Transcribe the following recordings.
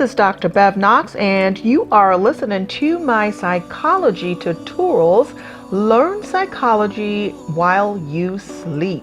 is Dr. Bev Knox, and you are listening to my psychology tutorials. Learn psychology while you sleep.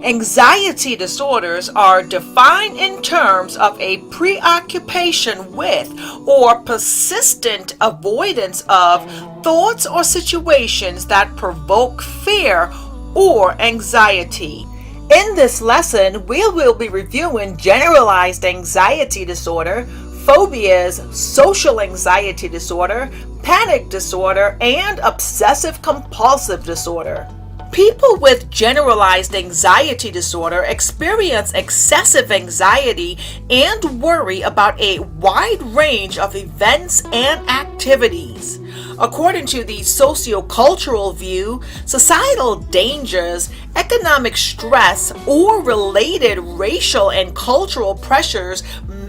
Anxiety disorders are defined in terms of a preoccupation with or persistent avoidance of thoughts or situations that provoke fear or anxiety. In this lesson, we will be reviewing generalized anxiety disorder, phobias, social anxiety disorder, panic disorder, and obsessive-compulsive disorder. People with generalized anxiety disorder experience excessive anxiety and worry about a wide range of events and activities. According to the sociocultural view, societal dangers, economic stress, or related racial and cultural pressures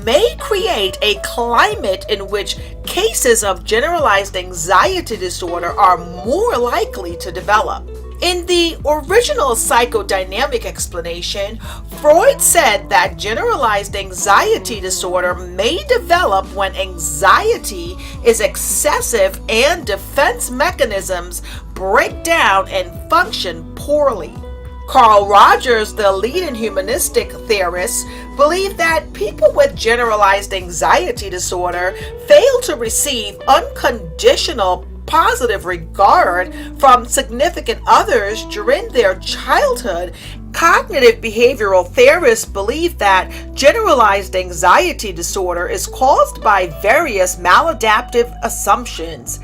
may create a climate in which cases of generalized anxiety disorder are more likely to develop. In the original psychodynamic explanation, Freud said that generalized anxiety disorder may develop when anxiety is excessive and defense mechanisms break down and function poorly. Carl Rogers, the leading humanistic theorist, believed that people with generalized anxiety disorder fail to receive unconditional positive regard from significant others during their childhood. Cognitive behavioral theorists believe that generalized anxiety disorder is caused by various maladaptive assumptions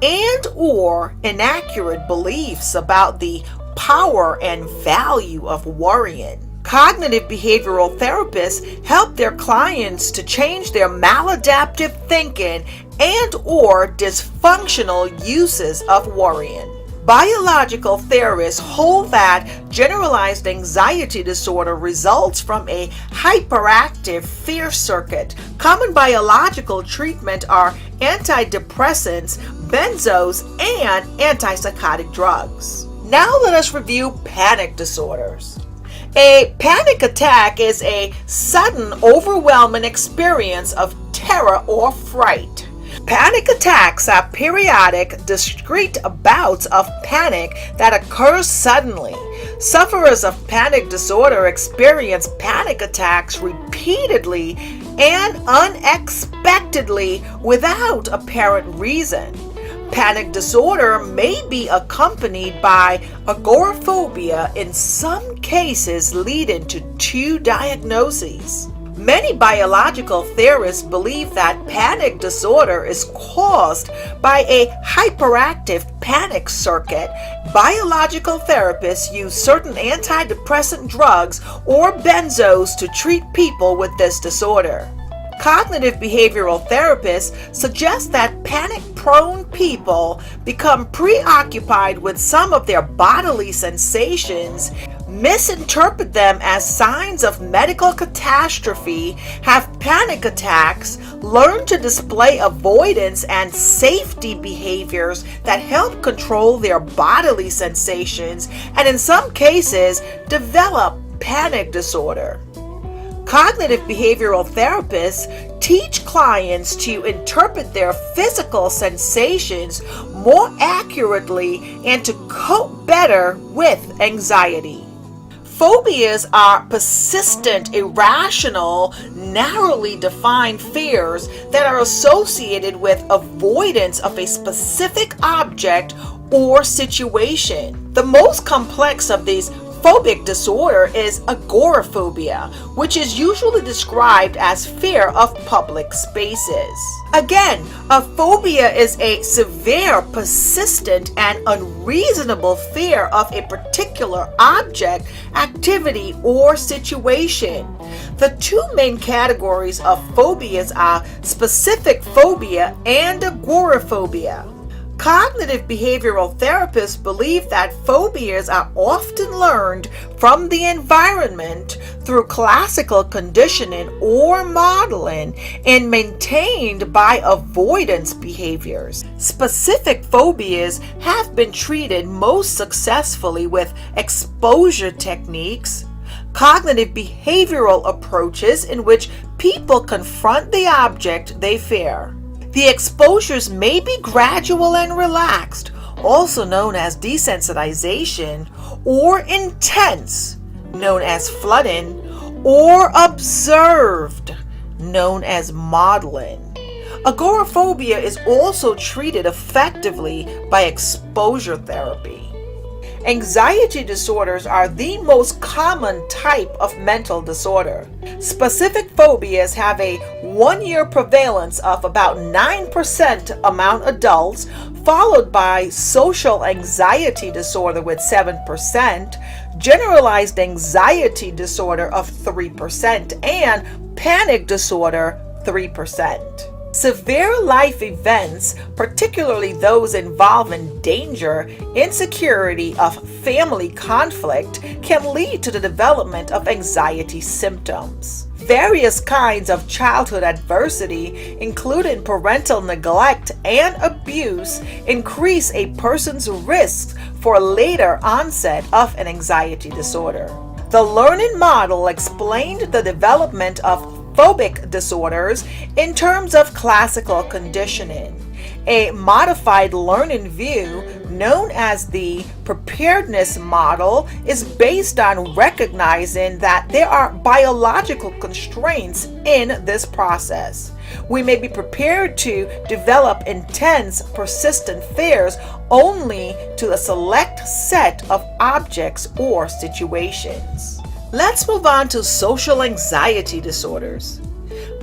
and or inaccurate beliefs about the power and value of worrying. Cognitive behavioral therapists help their clients to change their maladaptive thinking and or dysfunctional uses of worrying. Biological theorists hold that generalized anxiety disorder results from a hyperactive fear circuit. Common biological treatment are antidepressants, benzos, and antipsychotic drugs. Now let us review panic disorders. A panic attack is a sudden, overwhelming experience of terror or fright. Panic attacks are periodic, discrete bouts of panic that occur suddenly. Sufferers of panic disorder experience panic attacks repeatedly and unexpectedly without apparent reason. Panic disorder may be accompanied by agoraphobia, in some cases leading to 2 diagnoses. Many biological theorists believe that panic disorder is caused by a hyperactive panic circuit. Biological therapists use certain antidepressant drugs or benzos to treat people with this disorder. Cognitive behavioral therapists suggest that panic-prone people become preoccupied with some of their bodily sensations, misinterpret them as signs of medical catastrophe, have panic attacks, learn to display avoidance and safety behaviors that help control their bodily sensations, and in some cases, develop panic disorder. Cognitive behavioral therapists teach clients to interpret their physical sensations more accurately and to cope better with anxiety. Phobias are persistent, irrational, narrowly defined fears that are associated with avoidance of a specific object or situation. The most complex of these phobic disorder is agoraphobia, which is usually described as fear of public spaces. Again, a phobia is a severe, persistent, and unreasonable fear of a particular object, activity, or situation. The 2 main categories of phobias are specific phobia and agoraphobia. Cognitive behavioral therapists believe that phobias are often learned from the environment through classical conditioning or modeling and maintained by avoidance behaviors. Specific phobias have been treated most successfully with exposure techniques, cognitive behavioral approaches in which people confront the object they fear. The exposures may be gradual and relaxed, also known as desensitization, or intense, known as flooding, or observed, known as modeling. Agoraphobia is also treated effectively by exposure therapy. Anxiety disorders are the most common type of mental disorder. Specific phobias have a 1-year prevalence of about 9% among adults, followed by social anxiety disorder with 7%, generalized anxiety disorder of 3%, and panic disorder 3%. Severe life events, particularly those involving danger, insecurity, of family conflict, can lead to the development of anxiety symptoms. Various kinds of childhood adversity, including parental neglect and abuse, increase a person's risk for later onset of an anxiety disorder. The learning model explained the development of phobic disorders in terms of classical conditioning. A modified learning view, known as the preparedness model, is based on recognizing that there are biological constraints in this process. We may be prepared to develop intense, persistent fears only to a select set of objects or situations. Let's move on to social anxiety disorders.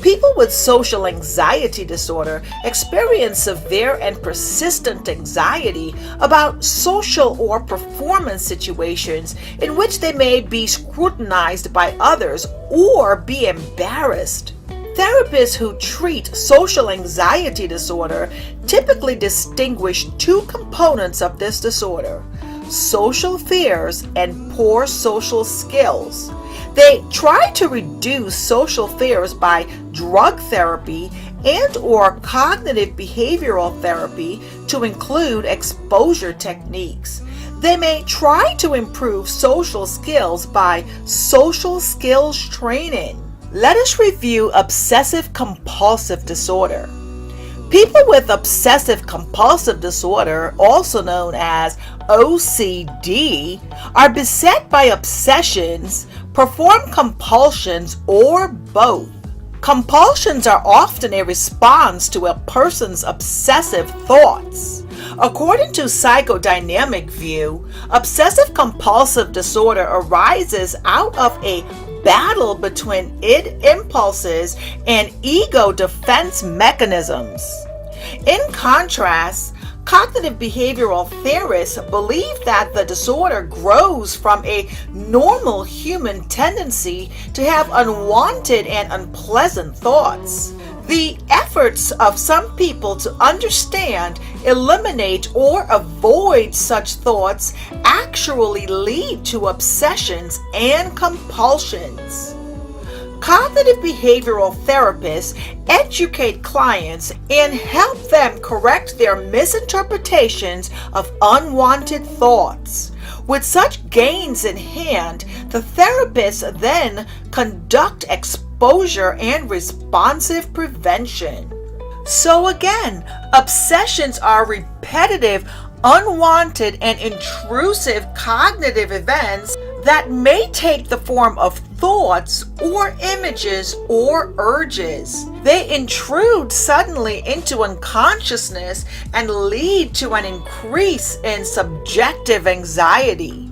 People with social anxiety disorder experience severe and persistent anxiety about social or performance situations in which they may be scrutinized by others or be embarrassed. Therapists who treat social anxiety disorder typically distinguish two components of this disorder: social fears and poor social skills. They try to reduce social fears by drug therapy and/or cognitive behavioral therapy to include exposure techniques. They may try to improve social skills by social skills training. Let us review obsessive-compulsive disorder. People with obsessive-compulsive disorder, also known as OCD, are beset by obsessions, perform compulsions, or both. Compulsions are often a response to a person's obsessive thoughts. According to psychodynamic view, obsessive-compulsive disorder arises out of a battle between id impulses and ego defense mechanisms. In contrast, cognitive behavioral theorists believe that the disorder grows from a normal human tendency to have unwanted and unpleasant thoughts. The efforts of some people to understand, eliminate, or avoid such thoughts actually lead to obsessions and compulsions. Cognitive behavioral therapists educate clients and help them correct their misinterpretations of unwanted thoughts. With such gains in hand, the therapists then conduct exposure and responsive prevention. So again, obsessions are repetitive, unwanted, and intrusive cognitive events that may take the form of thoughts or images or urges. They intrude suddenly into unconsciousness and lead to an increase in subjective anxiety.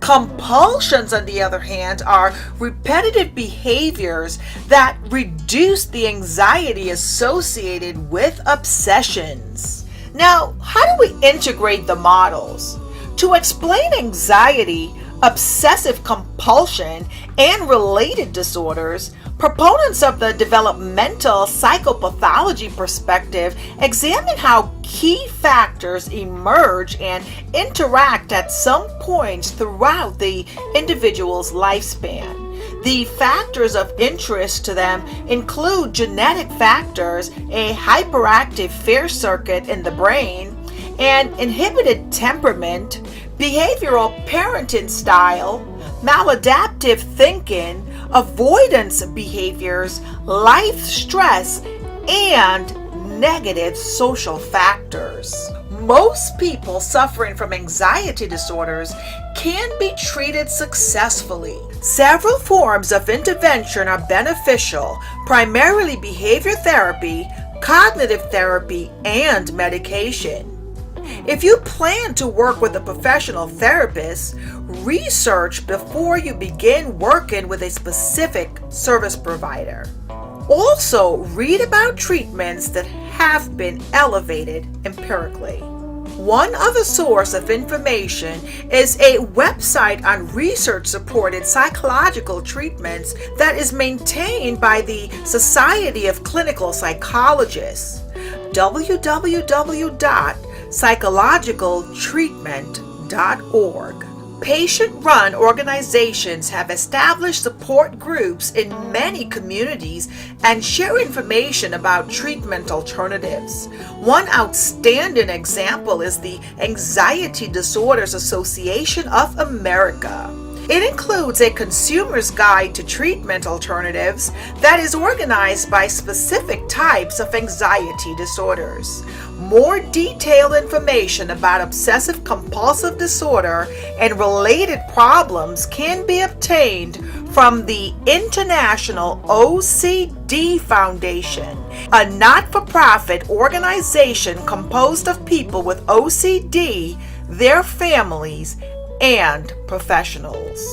Compulsions, on the other hand, are repetitive behaviors that reduce the anxiety associated with obsessions. Now, how do we integrate the models? To explain anxiety, obsessive compulsion, and related disorders, proponents of the developmental psychopathology perspective examine how key factors emerge and interact at some points throughout the individual's lifespan. The factors of interest to them include genetic factors, a hyperactive fear circuit in the brain, an inhibited temperament, behavioral parenting style, maladaptive thinking, avoidance behaviors, life stress, and negative social factors. Most people suffering from anxiety disorders can be treated successfully. Several forms of intervention are beneficial, primarily behavior therapy, cognitive therapy, and medication. If you plan to work with a professional therapist, research before you begin working with a specific service provider. Also, read about treatments that have been elevated empirically. One other source of information is a website on research-supported psychological treatments that is maintained by the Society of Clinical Psychologists, www.psychologicaltreatment.org. Patient-run organizations have established support groups in many communities and share information about treatment alternatives. One outstanding example is the Anxiety Disorders Association of America. It includes a consumer's guide to treatment alternatives that is organized by specific types of anxiety disorders. More detailed information about obsessive-compulsive disorder and related problems can be obtained from the International OCD Foundation, a not-for-profit organization composed of people with OCD, their families, and professionals.